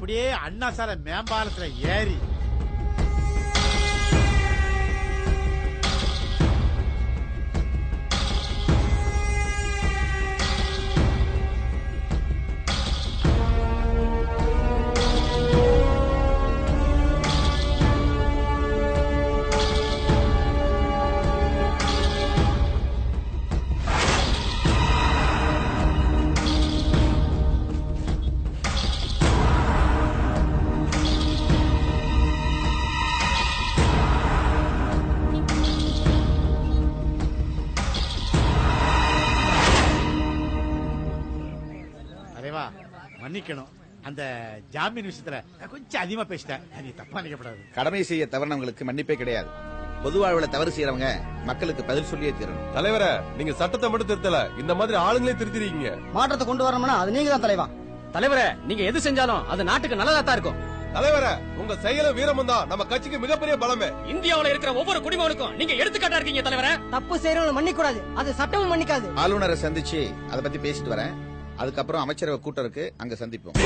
அப்படியே அண்ணா சாலை மேம்பாலத்துல ஏறி மன்னிக்கணும். அந்த ஜாமீன் விஷயத்துல கொஞ்சம் அதிகமா பேசிட்டேன். நீ தப்பா நினைக்கப்படாது. கடமை செய்ய தவறினவங்களுக்கு மன்னிப்பே கிடையாது. பொது வாழ்வுல தவறு செய்யறவங்க மக்களுக்கு பதில் சொல்லியே தீரணும். தலைவர, நீங்க சட்டத்தை மட்டும் திருத்தல, இந்த மாதிரி ஆளுங்களே திருத்திருக்கீங்க. மாற்றத்தை கொண்டு வரணும்னா அது நீங்க தான் தலைவா. தலைவரே, நீங்க எது செஞ்சாலும் அது நாட்டுக்கு நல்லதா இருக்கும். தலைவர, உங்க செயல வீரமும் தான் நம்ம கட்சிக்கு மிகப்பெரிய பலமே. இந்தியாவுல இருக்கிற ஒவ்வொரு குடிமகனுக்கும் நீங்க எடுத்துக்காட்டா இருக்கீங்க தலைவரே. தப்பு செய்யறவங்க மன்னிக்க கூடாது, அது சட்டமும் மன்னிக்காது. ஆளுநரை சந்திச்சு அதை பத்தி பேசிட்டு வரேன். அதுக்கப்புறம் அமைச்சரவை கூட்டம் இருக்கு, அங்க சந்திப்போம்.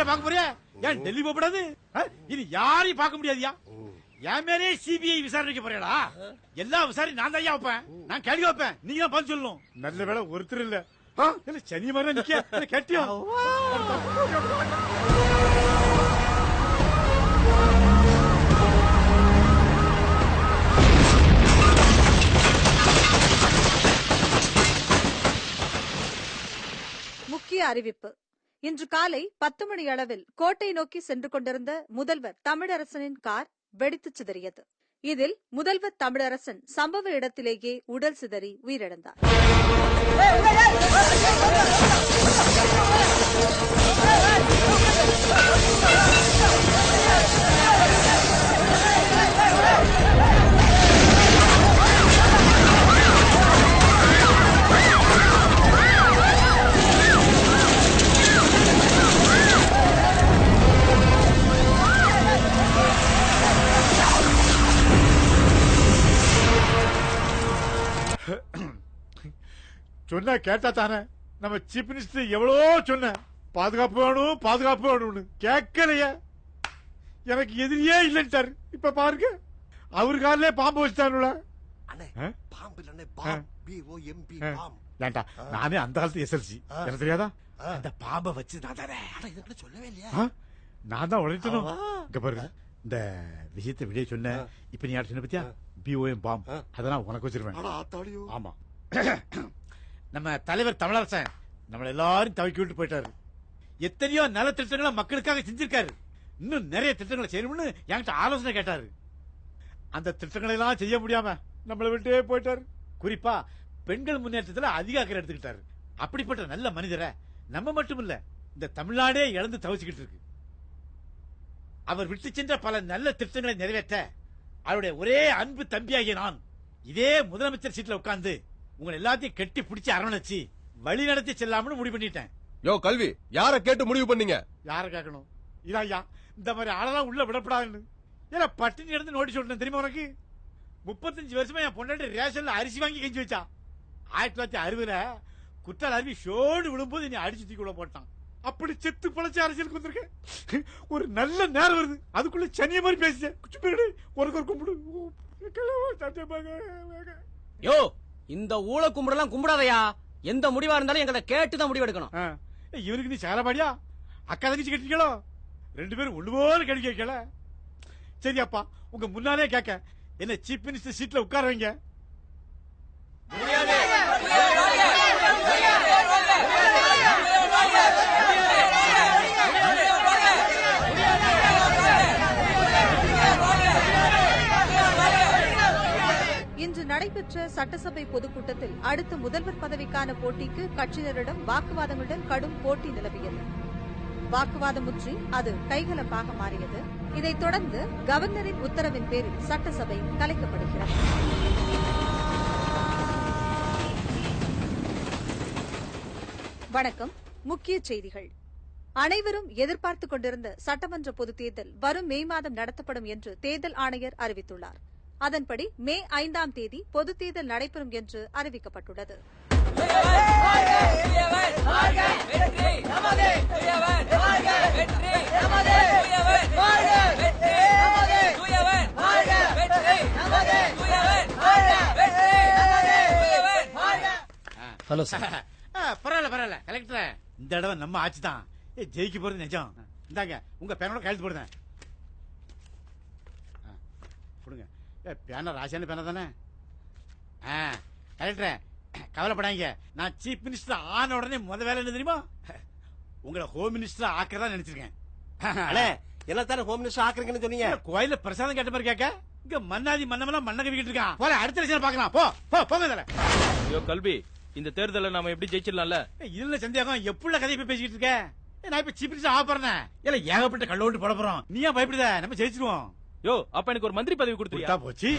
பார்க்க போறியா? ஏன் டெல்லி போகக்கூடாது? இனி யாரையும் பார்க்க முடியாதியா? என் மேலே சிபிஐ விசாரணைக்கு போறியாடா? எல்லா விசாரணை நான் தான் வைப்பேன், நான் கேள்வி வைப்பேன், நீங்க தான் பதில் சொல்லணும். நல்ல வேலை ஒருத்தர் இல்ல. சனி மாதிரி நிக்க கேட்டியா? முக்கிய அறிவிப்பு. இன்று காலை 10 மணி அளவில் கோட்டை நோக்கி சென்று கொண்டிருந்த முதல்வர் தமிழரசனின் கார் வெடித்து சிதறியது. இதில் முதல்வர் தமிழரசன் சம்பவ இடத்திலேயே உடல் சிதறி உயிரிழந்தார். சொன்ன கேட்டா தானே? நம்ம சீஃப் மினிஸ்டர் எவ்வளோ சொன்ன பாதுகாப்பு வேணும் பாதுகாப்பு வேணும்னு, கேட்கலையே. எனக்கு எதிரியே இல்லைன்ட்டாரு. இப்ப பாருங்க, அவரு காலிலே பாம்பு வச்சுட்டாருல. ஏன்டா, நானே அந்த காலத்து எஸ்எல்சி, எனக்கு தெரியாதா? அந்த பாம்பை வச்சு நான் தானே சொல்லவே இல்லையா? நான் தான் உழைச்சனும். இங்க பாருங்க, இந்த விஷயத்தை விட சொன்ன. இப்ப நீ யார் சொன்ன பத்தியா? BOM பாம்பு, அதெல்லாம் உனக்கு வச்சிருவேன். ஆமா, நம்ம தலைவர் தமிழரசன் நம்மள எல்லாரும் தவிக்கி விட்டு போயிட்டாரு. எத்தனையோ நல்ல திட்டங்களை மக்களுக்காக செஞ்சிருக்காரு. இன்னும் நிறைய திட்டங்களை செய்யணும்னு என்கிட்ட ஆலோசனை கேட்டாரு. அந்த திட்டங்களை எல்லாம் செய்ய முடியாம நம்மளை விட்டே போயிட்டாரு. குறிப்பா பெண்கள் முன்னேற்றத்துல அதிக அக்கறை எடுத்துக்கிட்டாரு. அப்படிப்பட்ட நல்ல மனிதரை நம்ம மட்டும் இல்ல, இந்த தமிழ்நாடே இழந்து தவிச்சுக்கிட்டு இருக்கு. அவர் விட்டு சென்ற பல நல்ல திட்டங்களை நிறைவேற்ற அவருடைய ஒரே அன்பு தம்பியாகிய நான் இதே முதலமைச்சர் சீட்ல உட்கார்ந்து உங்களை எல்லாத்தையும் கட்டி பிடிச்சி அரவணைச்சு வழி நடத்தி செல்லாமனு முடிவு பண்ணிட்டேன். யோ கல்வி, யார கேட்டு முடிவு பண்ணீங்க? யார கேட்கணும்? இதாயா, இந்த மாதிரி ஆளெல்லாம் உள்ள விடப்படாதுன்னு ஏன்னா பட்டினி எடுத்து நோட்டீஸ் சொல்றேன் தெரியுமா உனக்கு? 35 வருஷமா என் பொண்டாட்டி ரேஷன்ல அரிசி வாங்கி கெஞ்சி வச்சா. 1960 குற்றால அருவி ஷோடு விழும்போது நீ அடிச்சு தூக்கி உள்ள போட்டான். அப்படி செத்து பழச்சு அரசியலுக்கு வந்திருக்கேன். ஒரு நல்ல நேரம் வருது, அதுக்குள்ள சனிய மாதிரி பேசிட்டேன். ஒரு கும்பிடு. யோ, இந்த ஊழ கும்பிடலாம் கும்பிடாதையா. எந்த முடிவா இருந்தாலும் எங்களை கேட்டுதான் முடிவு எடுக்கணும். இவருக்கு நீ சாரபாடியா? அக்கா தங்கச்சி கேட்டீங்களோ? 2 பேரும் ஒண்ணு போல கேள்வி கேட்கல. சரி அப்பா, உங்க முன்னாலே கேட்க, என்ன சீஃப் மினிஸ்டர் சீட்ல உட்கார வைங்க. இன்று நடைபெற்ற சட்டசபை பொதுக்கூட்டத்தில் அடுத்த முதல்வர் பதவிக்கான போட்டிக்கு கட்சியினரிடம் வாக்குவாதங்களுடன் கடும் போட்டி நிலவியது. வாக்குவாதம் முற்றி அது கைகலப்பாக மாறியது. இதைத் தொடர்ந்து கவர்னரின் உத்தரவின் பேரில் சட்டசபை கலைக்கப்படுகிறது. வணக்கம். முக்கிய செய்திகள். அனைவரும் எதிர்பார்த்துக் கொண்டிருந்த சட்டமன்ற பொதுத் தேர்தல் வரும் மே மாதம் நடத்தப்படும் என்று தேர்தல் ஆணையர் அறிவித்துள்ளார். அதன்படி மே 5ஆம் தேதி பொதுத் தேர்தல் நடைபெறும் என்று அறிவிக்கப்பட்டுள்ளது. Hello sir. பரவாயில்ல கலெக்டர், இந்த தடவை நம்ம ஆட்சி தான். ஜெயிக்க போறது நிஜம். இந்தாங்க உங்க பேனோட கையெழுத்து போடுங்க. கொடுங்க. பேனர் ராசியான பேனர் தானே? கலெக்டர் கவலைப்படாங்க. நான் சீஃப் மினிஸ்டர் ஆன உடனே முத வேலை என்ன தெரியுமா? உங்களை ஹோம் மினிஸ்டர் ஆக்கிறதா நினைச்சிருக்கேன். என்ன தானே ஹோம் மினிஸ்டர் ஆக்குறீங்கன்னு சொன்னீங்க? கோயில பிரசாதம் கேட்ட மாதிரி கேட்க இங்க மன்னாதி மன்னமெல்லாம் மண்ண கவிக்கிட்டு இருக்கான். போல அடுத்த லட்சம் பாக்கலாம். போங்க தல. ஐயோ கல்வி, இந்த தேர்தலை நாம எப்படி ஜெயிச்சிடலாம்ல? இதுல சந்தேகம் எப்படி கதை இப்ப பேசிக்கிட்டு இருக்க? நான் இப்ப சீஃப் மினிஸ்டர் ஆக போறேன். இல்ல ஏகப்பட்ட கள்ள ஓட்டு போட போறோம். நீ ஏன் பயப்படுத? நம்ம ஜெயிச்சிருவோம். யோ அப்ப எனக்கு ஒரு மந்திரி பதவி கொடுத்துட்டா போச்சு.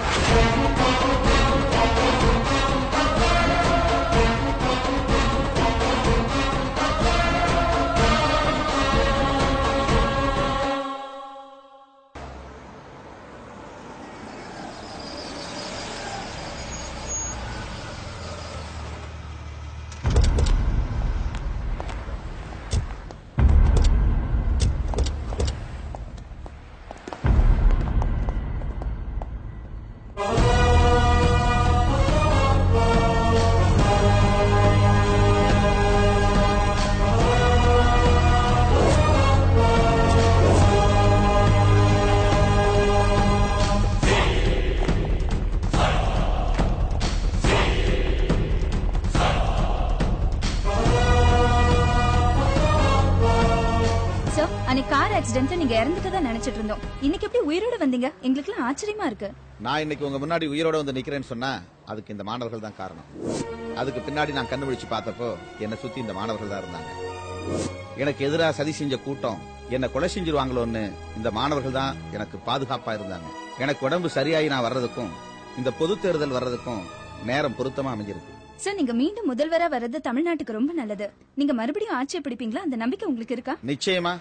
நீங்க இறந்துட்டதா நினைச்சிட்டு இருந்தோம். இன்னைக்கு எப்படி உயிரோட வந்தீங்க? எங்களுக்கு எல்லாம் ஆச்சரியமா இருக்கு. நான் இன்னைக்கு உங்க முன்னாடி உயிரோட வந்து நிக்கிறேன்னு சொன்னா அதுக்கு இந்த மாணவர்கள் தான் காரணம். அதுக்கு பின்னாடி நான் கண்டுபிடிச்சு பார்த்தப்போ என்னை சுத்தி இந்த மாணவர்கள் தான் இருந்தாங்க. எனக்கு எதிராக சதி செஞ்ச கூட்டம் என்னை கொலை செஞ்சிருவாங்களோன்னு இந்த மாணவர்கள் தான் எனக்கு பாதுகாப்பா இருந்தாங்க. எனக்கு உடம்பு சரியாகி நான் வர்றதுக்கும் இந்த பொது தேர்தல் வர்றதுக்கும் நேரம் பொருத்தமா அமைஞ்சிருக்கு. சார், நீங்க மீண்டும் முதல்வரா வர்றது தமிழ்நாட்டுக்கு ரொம்ப நல்லது. நீங்க மறுபடியும் ஆட்சியை பிடிப்பீங்களா? அந்த நம்பிக்கை உங்களுக்கு இருக்கா? நிச்சயமா.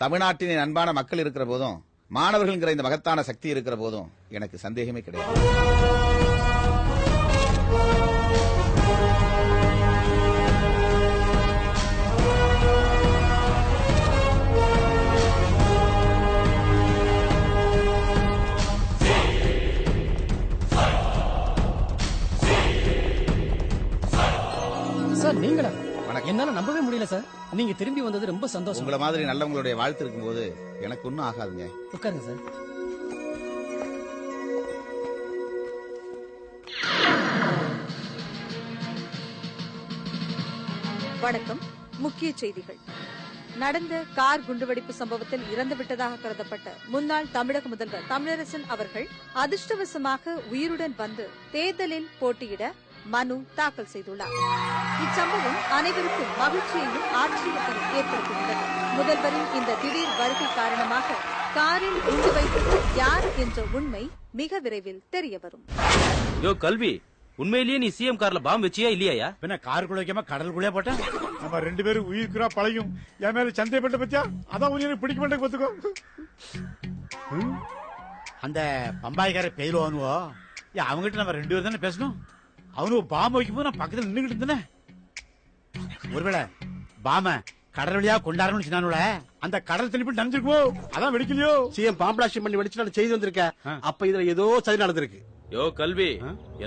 தமிழ்நாட்டின் அன்பான மக்கள் இருக்கிற போதும், மாணவர்கள்ங்கிற இந்த மகத்தான சக்தி இருக்கிற போதும் எனக்கு சந்தேகமே கிடையாது. சார் நீங்களா? என்னால நம்பவே முடியல சார். நீங்க திரும்பி வந்தது ரொம்ப சந்தோஷம். உங்களை மாதிரி நல்லவங்களுடைய வாழ்த்து இருக்கும் போது எனக்கு ஒன்னும் ஆகாதுங்க. உட்காருங்க சார். வணக்கம். முக்கிய செய்திகள். நடந்த கார் குண்டுவெடிப்பு சம்பவத்தில் இறந்துவிட்டதாக கருதப்பட்ட முன்னாள் தமிழக முதல்வர் தமிழரசன் அவர்கள் அதிர்ஷ்டவசமாக உயிருடன் வந்து தேர்தலில் போட்டியிட மனு தாக்கல் செய்துள்ளார். இச்சம்பவம் அனைவருக்கும் மகிழ்ச்சியையும் ஆச்சரியத்தையும் ஏற்படுத்தியுள்ளது. முதல்வரின் இந்த திடீர் வருகை காரணமாக காரில் குண்டு வைத்தது யார் என்ற உண்மை மிக விரைவில் தெரியவரும். யோ கல்வி, உண்மையிலேயே நீ சிஎம் கார்ல பாம்பு வச்சியா இல்லையா? பின்ன காருக்குள்ள வைக்காம கடலுக்குள்ளே போட்டேன். நம்ம ரெண்டு பேரும் உயிர்க்குறா பழையும் என் மேல சந்தேகப்பட்ட பத்தியா? அதான் உயிரை பிடிக்க மாட்டேங்க பாத்துக்கோ. அந்த பம்பாய்க்கார பெயிலுவானுவோ அவங்ககிட்ட நம்ம ரெண்டு பேரும் தானே பேசணும். அவனு பாம்பு வைக்கும் போது நான் பக்கத்துல நின்றுகிட்டு இருந்தேன். ஒருவேளை பாம கடல் வழியா கொண்டாடணும்னு சொன்னானுல, அந்த கடல் தண்ணி போய் நனைஞ்சிருக்குமோ? அதான் வெடிக்கலையோ? சிஎம் பாம்பிளாஸ்டிங் பண்ணி வெடிச்சு செய்து வந்திருக்க. அப்ப இதுல ஏதோ சதி நடந்திருக்கு. யோ கல்வி,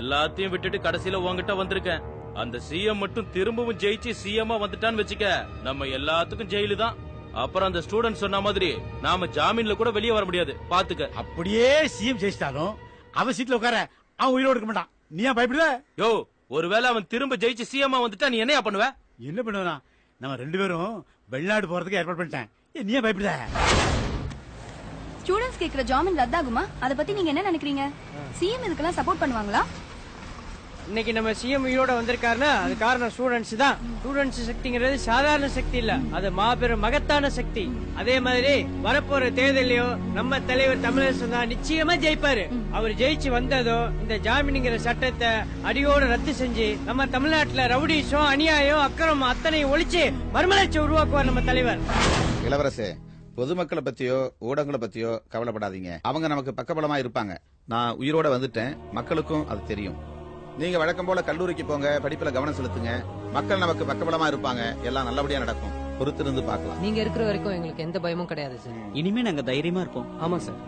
எல்லாத்தையும் விட்டுட்டு கடைசியில உங்ககிட்ட வந்திருக்கேன். அந்த சிஎம் மட்டும் திரும்பவும் ஜெயிச்சு சிஎம்மா வந்துட்டான்னு வச்சுக்க, நம்ம எல்லாத்துக்கும் ஜெயிலு தான். அப்புறம் அந்த ஸ்டூடெண்ட் சொன்ன மாதிரி நாம ஜாமீன்ல கூட வெளியே வர முடியாது. பாத்துக்க. அப்படியே சிஎம் ஜெயிச்சிட்டாலும் அவன் சீட்ல உட்கார அவன் உயிரோடு இருக்க மாட்டான். நீ ஏன் பயப்படுத? யோ, ஒருவேளை அவன் திரும்ப ஜெயிச்சு சிஎம்மா வந்துட்டா நீ என்னையா பண்ணுவ? என்ன பண்ணுவா? நம்ம ரெண்டு பேரும் வெளிநாடு போறதுக்கு ஏற்பாடு பண்ணிட்டேன். நீ ஏன் பயப்படுத? ஸ்டூடண்ட்ஸ் கேக்குற ஜாமீன் ரத்தாகுமா? அத பத்தி நீங்க என்ன நினைக்கிறீங்க? சிஎம் இதுக்கெல்லாம் சப்போர்ட் பண்ணுவாங்களா? இன்னைக்கு நம்ம சிஎம் உயிரோட வந்திருக்காருன்னா அது காரணம் ஸ்டூடெண்ட்ஸ் தான். ஸ்டூடெண்ட்ஸ் சக்திங்கிறது சாதாரண சக்தி இல்ல, அது மாபெரும் மகத்தான சக்தி. அதே மாதிரி வரப்போற தேர்தலையோ நம்ம தலைவர் தமிழரசன் தான் நிச்சயமா ஜெயிப்பாரு. அவர் ஜெயிச்சு வந்ததோ இந்த ஜாமீன்ங்கிற சட்டத்தை அடியோட ரத்து செஞ்சு நம்ம தமிழ்நாட்டுல ரவுடிசம் அநியாயம் அக்கிரமம் அத்தனை ஒழிச்சு மறுமலர்ச்சி உருவாக்குவார் நம்ம தலைவர். இளவரசே, பொதுமக்களை பத்தியோ ஊடகங்களை பத்தியோ கவலைப்படாதீங்க. அவங்க நமக்கு பக்கபலமா இருப்பாங்க. நான் உயிரோட வந்துட்டேன், மக்களுக்கும் அது தெரியும். நீங்க வழக்கம் போல கல்லூரிக்கு போங்க, படிப்புல கவனம் செலுத்துங்க. மக்கள் நமக்கு பக்கபலமா இருப்பாங்க, எல்லாம் நல்லபடியா நடக்கும். பொறுத்திருந்து பார்க்கலாம். நீங்க இருக்கிற வரைக்கும் எங்களுக்கு எந்த பயமும் கிடையாது சார். இனிமே நாங்க தைரியமா இருப்போம். ஆமா சார்.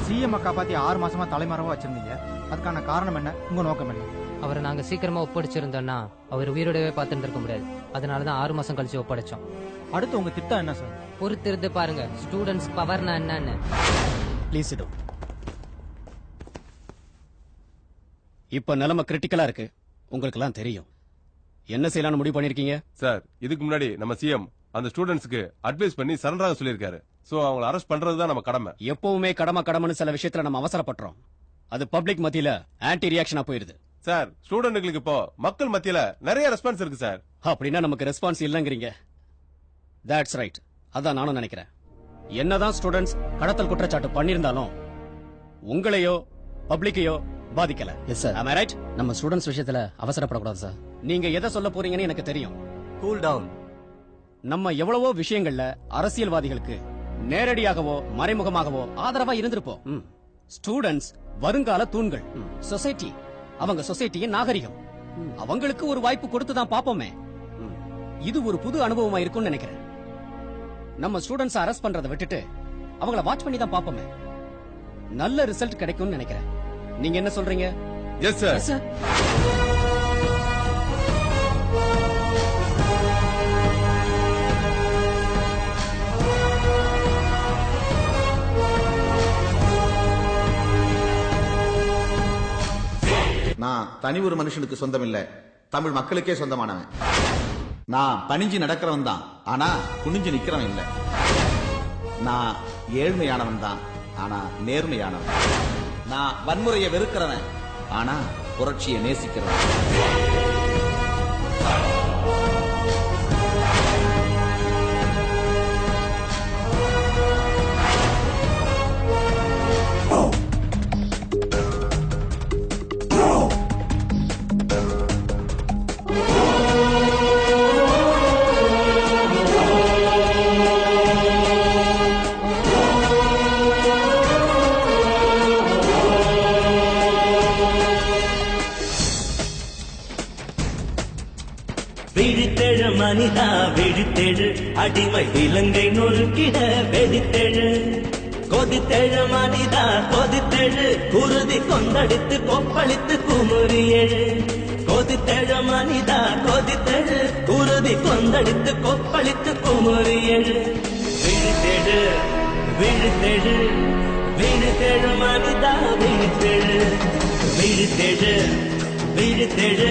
சிஎம் காப்பாத்தி 6 மாசமா தலைமறைவா வச்சிருந்தீங்க, அதுக்கான காரணம் என்ன? உங்க நோக்கம் என்ன? அவரை நாங்க சீக்கிரமா ஒப்படைச்சிருந்தோம்னா அவர் உயிரோடவே பார்த்துட்டு இருக்க முடியாது. அதனாலதான் 6 மாசம் கழிச்சு ஒப்படைச்சோம். அடுத்து உங்க திட்டம் என்ன சார்? பொறுத்திருந்து பாருங்க ஸ்டூடெண்ட்ஸ் பவர்னா என்னன்னு. Please it. இப்ப நிலைமை கிரிட்டிக்கலா இருக்கு, உங்களுக்கு எல்லாம் தெரியும். என்ன செய்யலாம்னு முடிவு பண்ணிருக்கீங்க? சார், இதுக்கு முன்னாடி நம்ம சிஎம் அந்த ஸ்டூடெண்ட்ஸ்க்கு அட்வைஸ் பண்ணி சரண்டராக சொல்லியிருக்காரு. சோ அவங்களை அரெஸ்ட் பண்றதுதான் நம்ம கடமை. எப்பவுமே கடமைன்னு சில விஷயத்துல நம்ம அவசரப்படுறோம். அது பப்ளிக் மத்தியில ஆன்டி ரியாக்ஷனா போயிருது. சார், ஸ்டூடெண்ட்களுக்கு இப்போ மக்கள் மத்தியில நிறைய ரெஸ்பான்ஸ் இருக்கு சார். அப்படின்னா நமக்கு ரெஸ்பான்ஸ் இல்லங்கிறீங்க? தட்ஸ் ரைட், அதான் நானும் நினைக்கிறேன். என்னதான் ஸ்டூடெண்ட்ஸ் கடத்தல் குற்றச்சாட்டு பண்ணிருந்தாலும் உங்களையோ பப்ளிக்கையோ பாதிக்கல. Yes sir. am I right? நம்ம ஸ்டூடெண்ட்ஸ் விஷயத்துல அவசரப்படக்கூடாது சார். நீங்க எதை சொல்ல போறீங்கன்னு எனக்கு தெரியும். Cool down. நம்ம எவ்வளவோ விஷயங்கள்ல அரசியல்வாதிகளுக்கு நேரடியாகவோ மறைமுகமாகவோ ஆதரவா இருந்திருப்போம். ஸ்டூடெண்ட்ஸ் வருங்கால தூண்கள். சொசைட்டி, அவங்க சொசைட்டியின் நாகரிகம். அவங்களுக்கு ஒரு வாய்ப்பு கொடுத்து தான் பாப்போமே. இது ஒரு புது அனுபவமா இருக்கும்னு நினைக்கிறேன். நம்ம ஸ்டூடெண்ட்ஸ் அரெஸ்ட் பண்றதை விட்டுட்டு அவங்கள வாட்ச் பண்ணி தான் பாப்போமே. நல்ல ரிசல்ட் கிடைக்கும்னு நினைக்கிறேன். நீங்க என்ன சொல்றீங்க? Yes sir. நான் தனி ஒரு மனுஷனுக்கு சொந்தம் இல்ல, தமிழ் மக்களுக்கே சொந்தமானவன். நான் பணிஞ்சு நடக்கிறவன் தான், ஆனா குனிஞ்சு நிக்கிறவன் இல்ல. நான் ஏழ்மையானவன் தான், ஆனா நேர்மையானவன். நான் வன்முறையை வெறுக்கிறவன், ஆனா புரட்சியை நேசிக்கிறவன். விழித்தெழு மனிதா விழித்தெழு, அடிமை இலங்கை நொறுக்கிட வெடித்தெழு. கொதித்தெழு மனிதா கொதித்தெழு, குருதி கொந்தடித்து கொப்பளித்து குமுறியெழு. கொதித்தெழு மனிதா கொதித்தெழு, குருதி கொந்தடித்து கொப்பளித்து குமுறியெழு. விழித்தெழு விழித்தெழு விழித்தெழு மனிதா விழித்தெழு. விழித்தெழு விழித்தெழு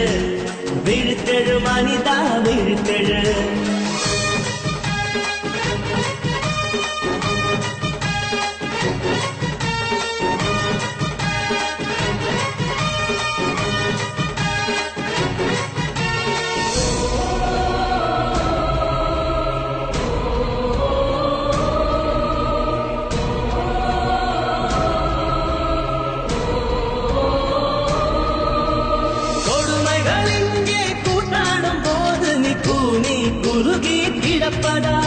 விழித்தெழு மனிதா விழித்தெழு. குறுகி கிடப்பதா